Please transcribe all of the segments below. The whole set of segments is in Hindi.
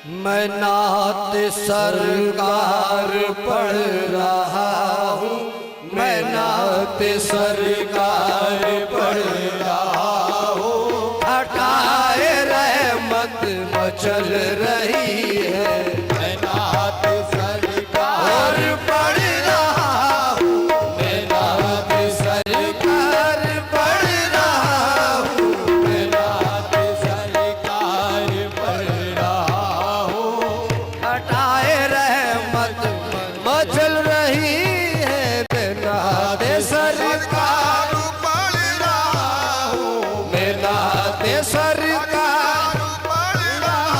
मैं नात सरकार पढ़ रहा हूँ, मैं नात सरकार पढ़ रहा हूँ। हटाए रहमत मचल रही है, मैं नात सरकार पढ़ रहा हूँ, मैं नात सरकार पढ़ रहा हूँ, मैं नात सरकार पढ़ रहा हूँ। हटाए रहमत मचल रही है, मैं नात सरकार पढ़ रहा हूँ, मैं नात सरकार पढ़ रहा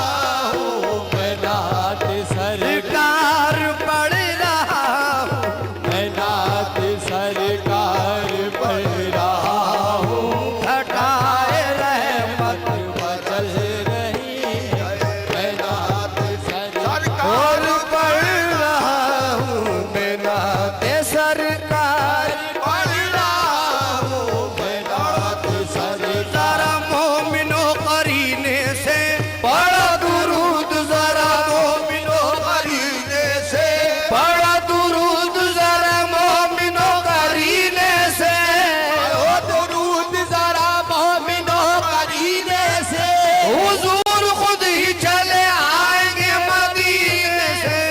हूँ, मैं नात सरकार पढ़ रहा हूँ, मैं नात सरकार पढ़ रहा हूँ। हटाए रहमत मचल रही है, मैं नात सरकार पढ़ रहा हूँ, मैं नात सरकार पढ़ रहा हूँ, मैं नात सरकार। मोमिनो करीने से पढ़ा दुरूद, जरा मोमिनो करीने से पढ़ा दुरूद, जरा मोमिनो करीने से ओ दुरूद जरा मोमिनो करीने से। हुजूर खुद ही चले आएंगे मदीने से।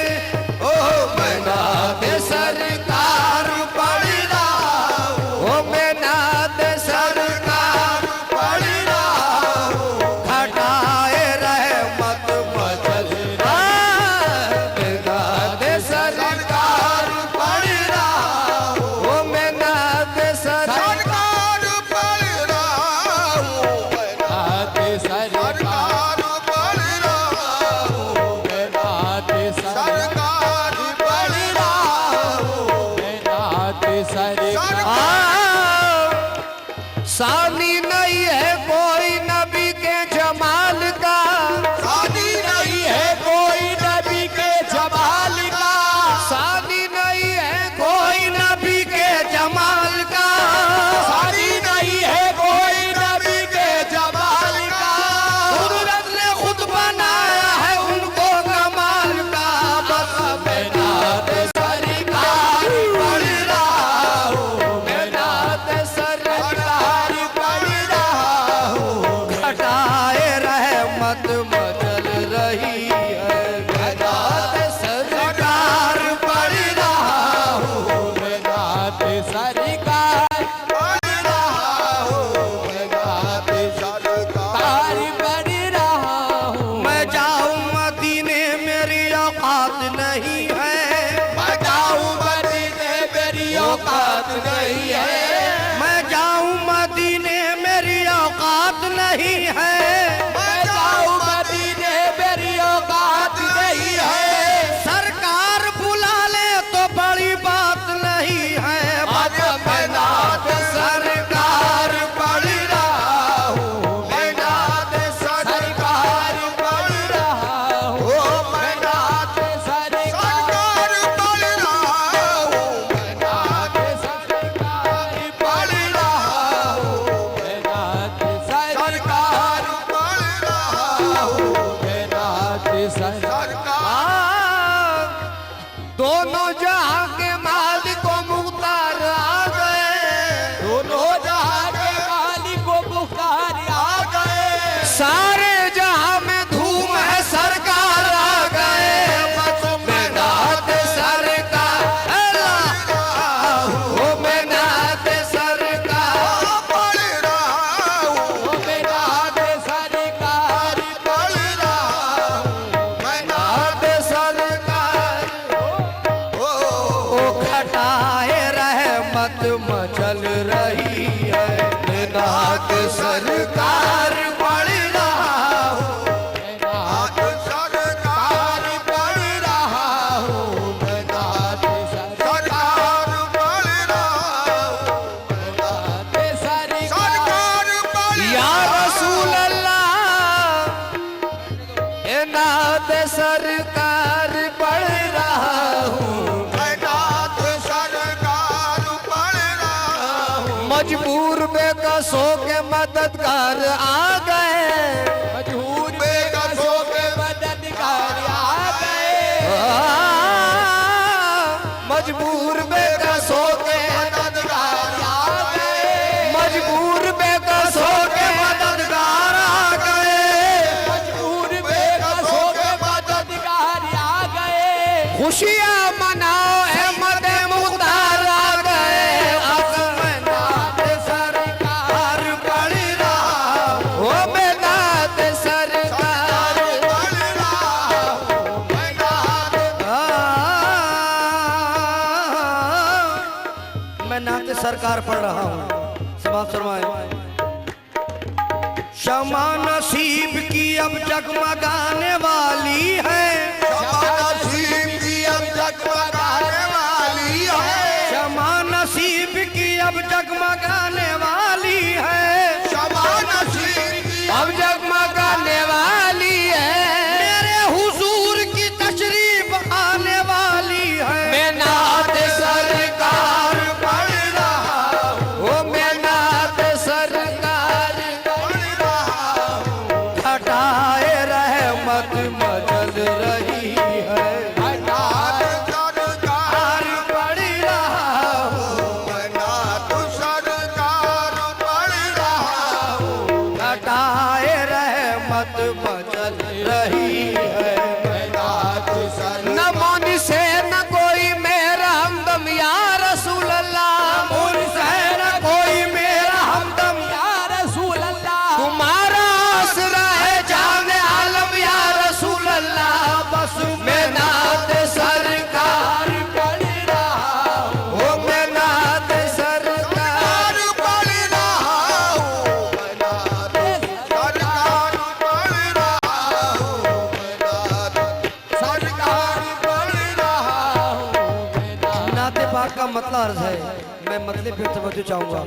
ओ मैं नात सरकार पढ़ रहा हूँ, ओ मैं नात सरकार पढ़ रहा हूँ। हटाए रहमत मचल मैं नात सरकार पढ़ रहा हूँ, ओ मैं नात सरकार पढ़ रहा हूँ, मैं नात सरकार पढ़ रहा हूँ, मैं नात सरकार पढ़ रहा हूँ, मैं नात सरकार। सानी नहीं है कोई नबी के जमाल का, सानी नहीं है कोई नबी के जमाल का, सानी नहीं है कोई नबी के जमाल का, सानी नहीं है कोई नबी के जमाल का। कुदरत ने खुद बनाया है उनको कमाल का। बस मैं नात सरकार पढ़ रहा हूँ, मैं नात सरकार पढ़ रहा हूँ। घटाए रहमत मचल रही है, मैं नात सरकार पढ़ रहा हूँ, मैं नात सरकार पढ़ रहा हूँ, मैं नात सरकार पढ़ रहा हूँ। मैं जाऊँ मदीने मेरी औकात नहीं है, मैं जाऊँ मदीने मेरी औकात नहीं है, मैं जाऊँ मदीने मेरी औकात नहीं है, मैं जाऊँ मदीने मेरी औकात नहीं है। सरकार बुला ले तो बड़ी बात नहीं है। मैं नात सरकार पढ़ रहा हूँ, मैं नात सरकार पढ़ रहा हूँ, मैं नात सरकार पढ़ रहा हूँ, मैं नात सरकार पढ़ रहा हूँ, मैं नात सरकार पढ़ रहा हूँ, मैं नात सरकार। दोनों जहां के मालिक को मुख्तार आ गए, दोनों जहां के मालिक को मुख्तार आ गए। सारे जहां में धूम है सरकार आ गए। बस मैं नात सरकार ओ मैं नात सरकार पढ़ रहा हूँ, मैं नात सरकार पढ़ रहा हूँ, मैं नात सरकार। ओ खटाए रहमत मचल रही है, मैं नात सरकार पढ़ रहा हूँ, मैं नात सरकार पढ़ रहा हूँ, मैं नात सरकार पढ़ रहा हूँ, मैं नात सरकार पढ़। या रसूल अल्लाह ए नात सरकार पढ़ रहा हूँ, मैं नात सरकार पढ़ रहा हूँ। मजबूर बेकसों के मददगार आ गए, मजबूर बेकसों के मददगार खुशियाँ मनाओ अहमद मुख्तार आ गए। अब मैं नात सरकार पढ़ रहा हूँ, मैं नात सरकार पढ़ रहा हूँ, मैं नात सरकार पढ़ रहा हूँ। समाज फरमाए। शमा नसीब की अब जगमगाने वाली है, शमा नसीब की अब जगमगाने वाली है, शमा नसीब की अब जगमगाने वाली है, शमा नसीब की अब जगमगाने वाली है। मेरे हुजूर की तशरीफ आने वाली है। मैं नात सरकार पढ़ रहा हूँ, ओ मैं नात सरकार पढ़ रहा हूँ, हटाए रहमत मचल रही है। नात सरकार पढ़ रहा हूँ, मैं नात सरकार पढ़ रहा हूँ, हटाए रहमत मचल रही है। नात सरकार न मौनी से न कोई मेरा हमदम या रसूल अल्लाह, मौनी से न कोई मेरा हमदम या रसूल अल्लाह, तुम्हारा आसरा है जाने आलम या रसूल अल्लाह। बस मैं नात सरकार पढ़ रहा हूँ, ओ मैं नात सरकार पढ़ रहा हूँ, मैं नात सरकार पढ़ रहा हूँ, मैं नात सरकार पढ़ रहा हूँ। नाते पाक का मतलब अर्ज है, मैं मतलब फिर समझ चाहूंगा।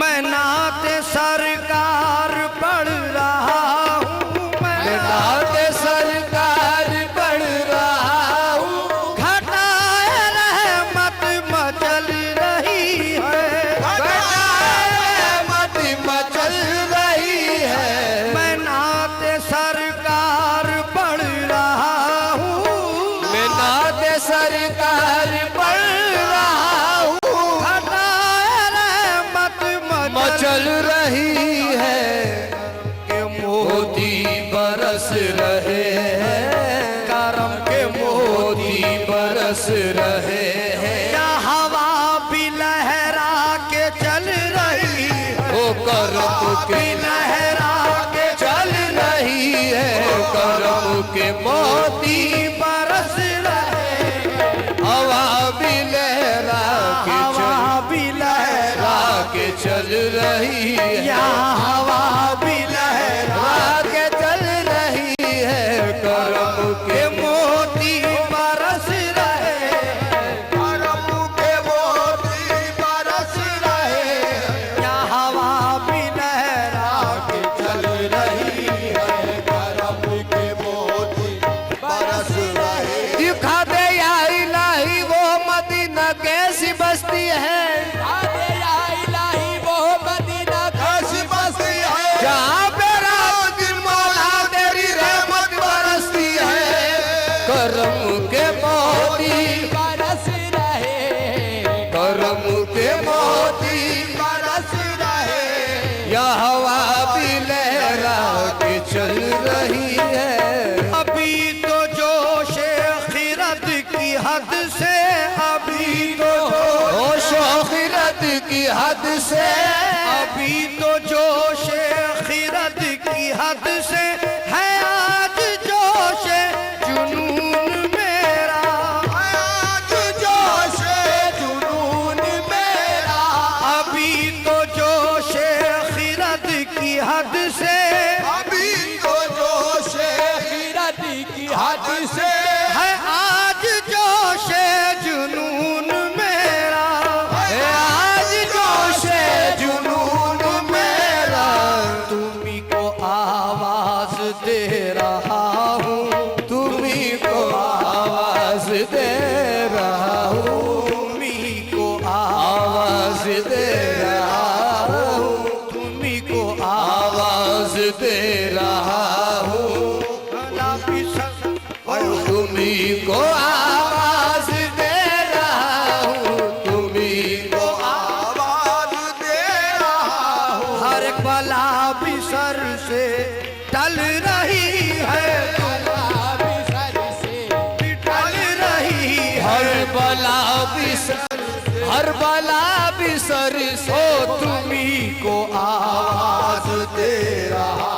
मैं नाते सरकार पढ़ रहा हूँ, मैं नाते सरकार पढ़ रहा हूँ, घटाए रहमत मचल रही है, घटाए रहमत मचल रही है। मैं नाते सरकार पढ़ रहा हूँ, मैं नाते सरकार पढ़ रहा हूँ, हटाए रहमत मचल रही है। के मोती बरस रहे हैं, करम के मोती बरस रहे हैं। या हवा भी लहरा के चल रही है, ओ करम के लहरा के चल रही है। करम के मोती बरस रहे हैं, हवा भी लहरा के चल रही है, या हवा भी लहरा के चल रही है। करम के मोती बरस रहे हैं, करम के मोती बरस रहे हैं, या हवा भी लहरा के चल रही है। करम के मोती बरस रहे हैं। दिखा दे या इलाही वो मदीना कैसी बस्ती है, दिखा दे या इलाही वो मदीना ऐसी बस्ती है जहाँ पे रात दिन मौला तेरी रहमत बरसती है। करम के मोती बरस रहे, करम के मोती बरस रहे हैं। या हवा भी लहरा के चल रही है। अभी तो जोश खिरत की हद से, अभी तो जोश खिरत की हद से, अभी तो जोश खिरत की हद से है आज जोश जुनून मेरा, आज जोश जुनून मेरा, अभी तो जोश खिरत की हद से, अभी तो जोश की हद से है आज जोश जुनून मेरा, है आज जोश जुनून मेरा। तुम्ही को आवाज दे रहा हूँ, तुम्ही को आवाज दे रहा हूँ, तुम्ही को आवाज दे रहा हूँ, तुम्ही को आवाज दे रहा हूँ। तुम्ही को आवाज दे रहा हूँ, तुम्ही को आवाज दे रहा हूँ। हर बला भी सर से टल रही है, बिसर हर बला बिसर सो तुम्ही को आवाज दे रहा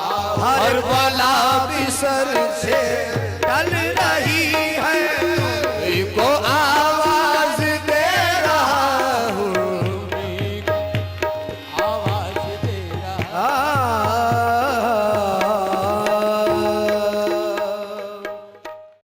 हर बला बिसर से